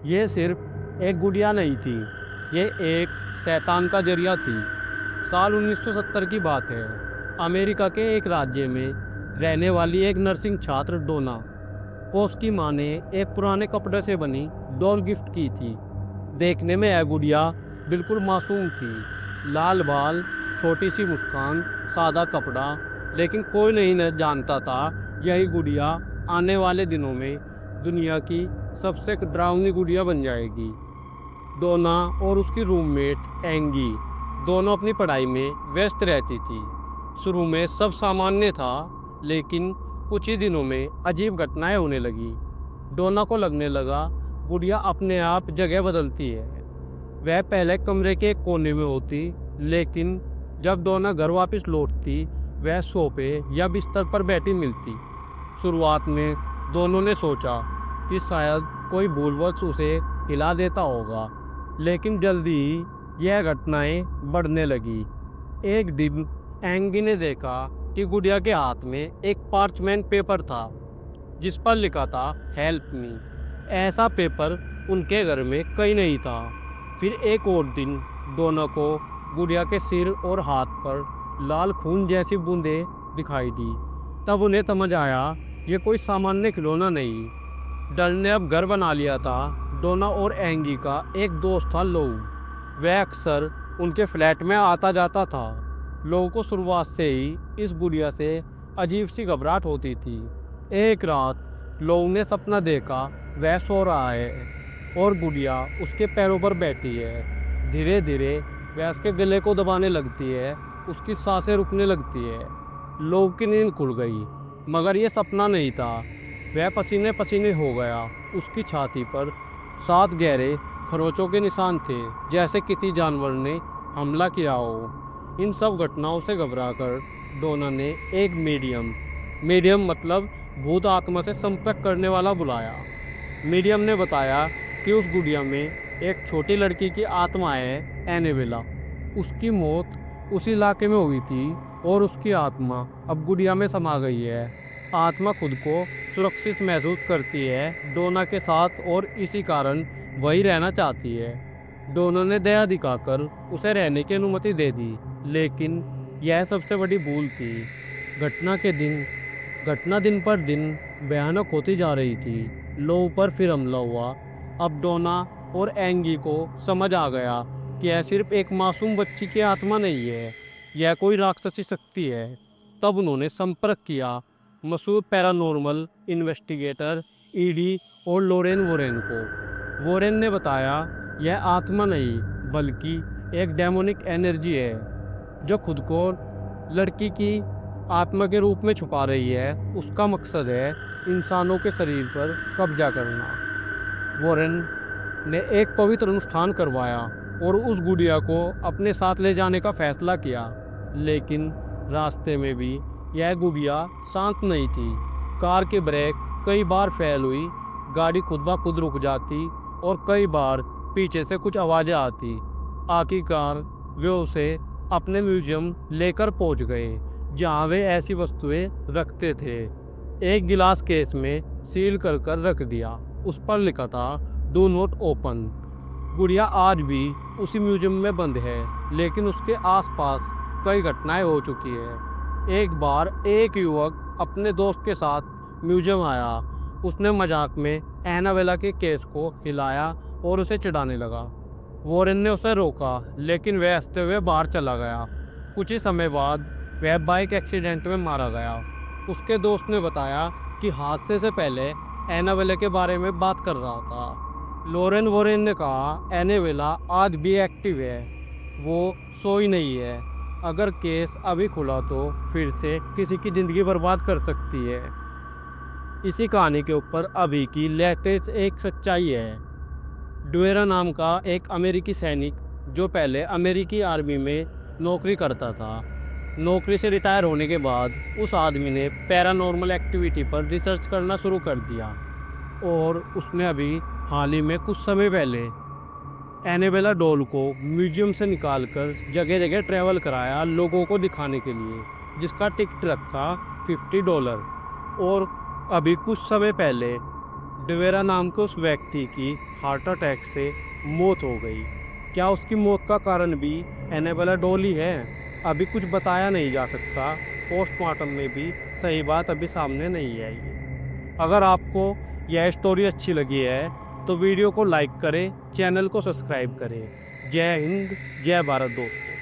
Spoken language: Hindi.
ये सिर्फ एक गुड़िया नहीं थी, ये एक शैतान का जरिया थी। साल 1970 की बात है। अमेरिका के एक राज्य में रहने वाली एक नर्सिंग छात्र डोना को उसकी माँ ने एक पुराने कपड़े से बनी डॉल गिफ्ट की थी। देखने में यह गुड़िया बिल्कुल मासूम थी। लाल बाल, छोटी सी मुस्कान, सादा कपड़ा। लेकिन कोई नहीं न जानता था यही गुड़िया आने वाले दिनों में दुनिया की सबसे डरावनी गुड़िया बन जाएगी। डोना और उसकी रूममेट एंगी दोनों अपनी पढ़ाई में व्यस्त रहती थी। शुरू में सब सामान्य था, लेकिन कुछ ही दिनों में अजीब घटनाएं होने लगी। डोना को लगने लगा गुड़िया अपने आप जगह बदलती है। वह पहले कमरे के एक कोने में होती, लेकिन जब डोना घर वापस लौटती वह सोफे या बिस्तर पर बैठी मिलती। शुरुआत में दोनों ने सोचा कि शायद कोई भूलवश उसे हिला देता होगा, लेकिन जल्दी ही यह घटनाएं बढ़ने लगी। एक दिन एंगी ने देखा कि गुड़िया के हाथ में एक पार्चमेंट पेपर था जिस पर लिखा था हेल्प मी। ऐसा पेपर उनके घर में कहीं नहीं था। फिर एक और दिन दोनों को गुड़िया के सिर और हाथ पर लाल खून जैसी बूंदें दिखाई दी। तब उन्हें समझ आया ये कोई सामान्य खिलौना नहीं। डर ने अब घर बना लिया था। डोना और एंगी का एक दोस्त था लोऊ। वह अक्सर उनके फ्लैट में आता जाता था। लोऊ को शुरुआत से ही इस गुड़िया से अजीब सी घबराहट होती थी। एक रात लोऊ ने सपना देखा वह सो रहा है और गुड़िया उसके पैरों पर बैठी है। धीरे धीरे वह उसके गले को दबाने लगती है। उसकी सांसें रुकने लगती है। लोऊ की नींद खुल गई, मगर यह सपना नहीं था। वह पसीने पसीने हो गया। उसकी छाती पर 7 गहरे खरोंचों के निशान थे, जैसे किसी जानवर ने हमला किया हो। इन सब घटनाओं से घबराकर डोना ने एक मीडियम मतलब भूत आत्मा से संपर्क करने वाला बुलाया। मीडियम ने बताया कि उस गुड़िया में एक छोटी लड़की की आत्मा है, एनेबेला। उसकी मौत उस इलाके में हुई थी और उसकी आत्मा अब गुड़िया में समा गई है। आत्मा खुद को सुरक्षित महसूस करती है डोना के साथ और इसी कारण वही रहना चाहती है। डोना ने दया दिखाकर उसे रहने की अनुमति दे दी, लेकिन यह सबसे बड़ी भूल थी। घटना के दिन घटना दिन पर दिन भयानक होती जा रही थी। लोऊ पर फिर हमला हुआ। अब डोना और एंगी को समझ आ गया कि यह सिर्फ एक मासूम बच्ची की आत्मा नहीं है, यह कोई राक्षसी शक्ति है। तब उन्होंने संपर्क किया मशहूर पैरानॉर्मल इन्वेस्टिगेटर ईडी और लोरेन वोरेन को। वोरेन ने बताया यह आत्मा नहीं बल्कि एक डेमोनिक एनर्जी है जो खुद को लड़की की आत्मा के रूप में छुपा रही है। उसका मकसद है इंसानों के शरीर पर कब्जा करना। वोरेन ने एक पवित्र अनुष्ठान करवाया और उस गुड़िया को अपने साथ ले जाने का फैसला किया, लेकिन रास्ते में भी यह गुड़िया शांत नहीं थी। कार के ब्रेक कई बार फेल हुई, गाड़ी खुद ब खुद रुक जाती और कई बार पीछे से कुछ आवाज़ें आती। आखिरकार वे उसे अपने म्यूजियम लेकर पहुंच गए, जहां वे ऐसी वस्तुएं रखते थे। एक गिलास केस में सील कर रख दिया। उस पर लिखा था डू नॉट ओपन। गुड़िया आज भी उसी म्यूजियम में बंद है, लेकिन उसके आसपास कई घटनाएं हो चुकी है। एक बार एक युवक अपने दोस्त के साथ म्यूजियम आया। उसने मजाक में एनाबेला के केस को हिलाया और उसे चिढ़ाने लगा। वोरेन ने उसे रोका, लेकिन वह हंसते हुए बाहर चला गया। कुछ ही समय बाद वह बाइक एक्सीडेंट में मारा गया। उसके दोस्त ने बताया कि हादसे से पहले एनाबेला के बारे में बात कर रहा था। लोरेन वोरेन ने कहा एनाबेला आज भी एक्टिव है, वो सोई नहीं है। अगर केस अभी खुला तो फिर से किसी की ज़िंदगी बर्बाद कर सकती है। इसी कहानी के ऊपर अभी की लेटेस्ट एक सच्चाई है। डुएरा नाम का एक अमेरिकी सैनिक जो पहले अमेरिकी आर्मी में नौकरी करता था। नौकरी से रिटायर होने के बाद उस आदमी ने पैरानॉर्मल एक्टिविटी पर रिसर्च करना शुरू कर दिया और उसने अभी हाल ही में कुछ समय पहले एनाबेला डॉल को म्यूजियम से निकालकर जगह जगह ट्रैवल कराया लोगों को दिखाने के लिए, जिसका टिकट रखा $50। और अभी कुछ समय पहले डिवेरा नाम के उस व्यक्ति की हार्ट अटैक से मौत हो गई। क्या उसकी मौत का कारण भी एनाबेला डॉली है? अभी कुछ बताया नहीं जा सकता। पोस्टमार्टम में भी सही बात अभी सामने नहीं आई है। अगर आपको यह स्टोरी अच्छी लगी है तो वीडियो को लाइक करें, चैनल को सब्सक्राइब करें। जय हिंद, जय भारत दोस्तों।